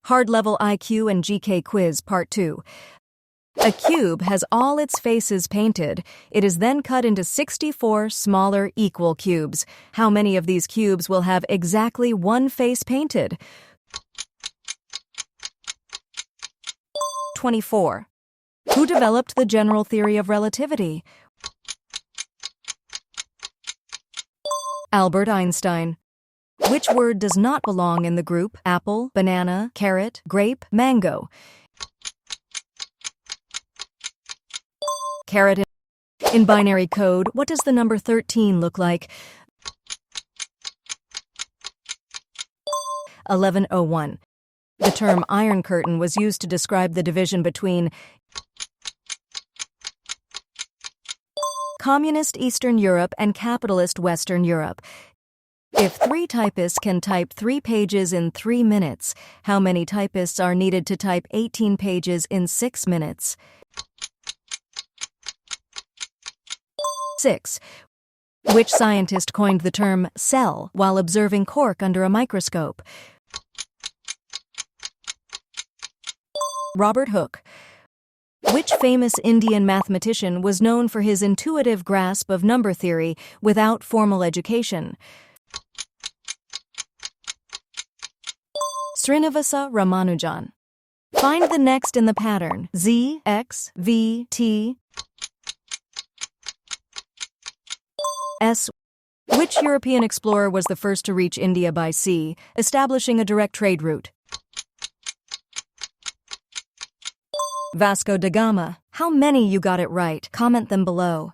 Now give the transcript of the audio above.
Hard-level IQ and GK quiz part 2. A cube has all its faces painted. It is then cut into 64 smaller equal cubes. How many of these cubes will have exactly one face painted? 24. Who developed the general theory of relativity? Albert Einstein. Which word does not belong in the group apple, banana, carrot, grape, mango? Carrot. In binary code, what does the number 13 look like? 1101. The term Iron Curtain was used to describe the division between Communist Eastern Europe and capitalist Western Europe. If 3 typists can type 3 pages in 3 minutes, how many typists are needed to type 18 pages in 6 minutes? 6. Which scientist coined the term cell while observing cork under a microscope? Robert Hooke. Which famous Indian mathematician was known for his intuitive grasp of number theory without formal education? Srinivasa Ramanujan. Find the next in the pattern Z, X, V, T, S. Which European explorer was the first to reach India by sea, establishing a direct trade route? Vasco da Gama. How many you got it right? Comment them below.